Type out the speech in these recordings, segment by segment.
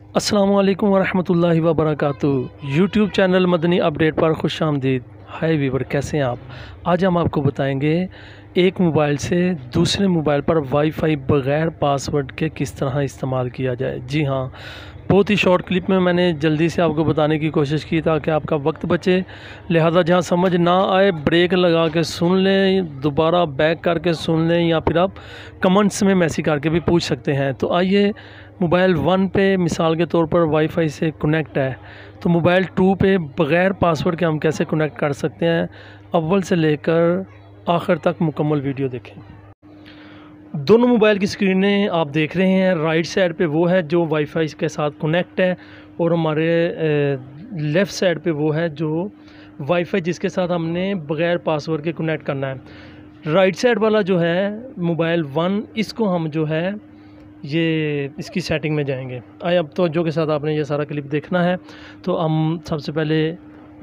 अस्सलामु अलैकुम वरहमतुल्लाहि वबरकातुहू। यूट्यूब चैनल मदनी अपडेट पर खुश आमदीद। हाय वीवर, कैसे हैं आप? आज हम आपको बताएंगे एक मोबाइल से दूसरे मोबाइल पर वाईफाई बग़ैर पासवर्ड के किस तरह इस्तेमाल किया जाए। जी हाँ, बहुत ही शॉर्ट क्लिप में मैंने जल्दी से आपको बताने की कोशिश की ताकि आपका वक्त बचे। लिहाजा जहाँ समझ ना आए ब्रेक लगा के सुन लें, दोबारा बैक करके सुन लें, या फिर आप कमेंट्स में मैसेज करके भी पूछ सकते हैं। तो आइए, मोबाइल 1 पे मिसाल के तौर पर वाईफाई से कनेक्ट है, तो मोबाइल 2 पे बग़ैर पासवर्ड के हम कैसे कनेक्ट कर सकते हैं। अव्वल से लेकर आखिर तक मुकम्मल वीडियो देखें। दोनों मोबाइल की स्क्रीनें आप देख रहे हैं। राइट साइड पे वो है जो वाईफाई के साथ कनेक्ट है, और हमारे लेफ़्ट साइड पे वो है जो वाईफाई जिसके साथ हमने बग़ैर पासवर्ड के कनेक्ट करना है। राइट साइड वाला जो है मोबाइल 1, इसको हम जो है ये इसकी सेटिंग में जाएंगे। अब तो जो के साथ आपने ये सारा क्लिप देखना है, तो हम सबसे पहले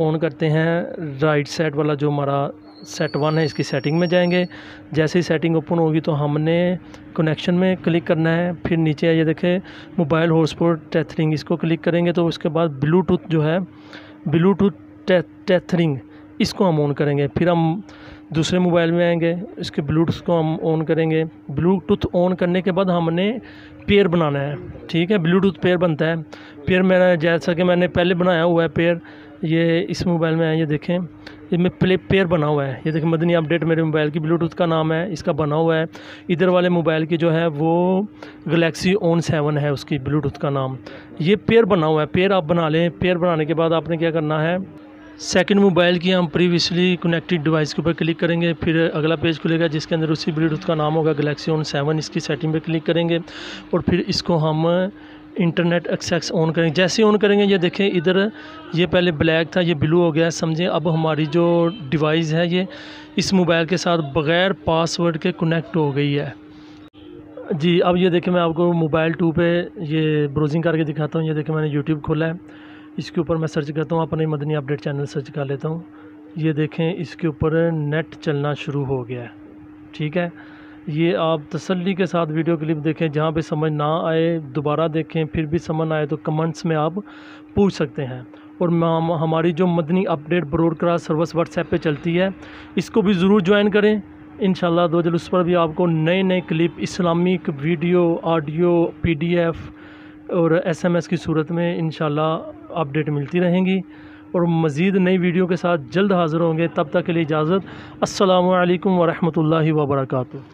ऑन करते हैं राइट साइड वाला जो हमारा सेट 1 है, इसकी सेटिंग में जाएंगे। जैसे ही सेटिंग ओपन होगी तो हमने कनेक्शन में क्लिक करना है। फिर नीचे ये देखें मोबाइल हॉटस्पॉट टेथरिंग, इसको क्लिक करेंगे तो उसके बाद ब्लूटूथ जो है ब्लूटूथ टेथरिंग, इसको हम ऑन करेंगे। फिर हम दूसरे मोबाइल में आएंगे, इसके ब्लूटूथ को हम ऑन करेंगे। ब्लूटूथ ऑन करने के बाद हमने पेयर बनाना है, ठीक है। ब्लूटूथ पेयर बनता है। पेयर मेरा जैसा कि मैंने पहले बनाया हुआ है पेयर, ये इस मोबाइल में है, ये देखें ये में पेयर बना हुआ है। ये देखें मदनी अपडेट मेरे मोबाइल की ब्लूटूथ का नाम है, इसका बना हुआ है। इधर वाले मोबाइल की जो है वो गैलेक्सी ऑन 7 है, उसकी ब्लूटूथ का नाम। ये पेयर बना हुआ है, पेयर आप बना लें। पेयर बनाने के बाद आपने क्या करना है, सेकंड मोबाइल की हम प्रीवियसली कनेक्टेड डिवाइस के ऊपर क्लिक करेंगे। फिर अगला पेज खुलेगा जिसके अंदर उसी ब्लूटूथ का नाम होगा गैलेक्सी ऑन 7, इसकी सेटिंग पे क्लिक करेंगे और फिर इसको हम इंटरनेट एक्सेस ऑन करेंगे। जैसे ही ऑन करेंगे ये देखें इधर ये पहले ब्लैक था, ये ब्लू हो गया, समझें। अब हमारी जो डिवाइस है ये इस मोबाइल के साथ बग़ैर पासवर्ड के कनेक्ट हो गई है जी। अब ये देखें मैं आपको मोबाइल 2 पे ये ब्राउजिंग करके दिखाता हूँ। ये देखें मैंने यूट्यूब खोला है, इसके ऊपर मैं सर्च करता हूँ, अपने मदनी अपडेट चैनल सर्च कर लेता हूँ। ये देखें इसके ऊपर नेट चलना शुरू हो गया है, ठीक है। ये आप तसल्ली के साथ वीडियो क्लिप देखें, जहाँ पे समझ ना आए दोबारा देखें, फिर भी समझ ना आए तो कमेंट्स में आप पूछ सकते हैं। और हमारी जो Madani update broadcast service WhatsApp पे चलती है, इसको भी ज़रूर ज्वाइन करें। इंशाल्लाह दो जल उस पर भी आपको नए नए clip, Islamic video, audio, PDF और SMS की सूरत में इंशाल्लाह अपडेट मिलती रहेंगी। और मज़ीद नई वीडियो के साथ जल्द हाज़िर होंगे। तब तक के लिए इजाज़त। अस्सलामु अलैकुम वरहमतुल्लाहि वबरकातुहू।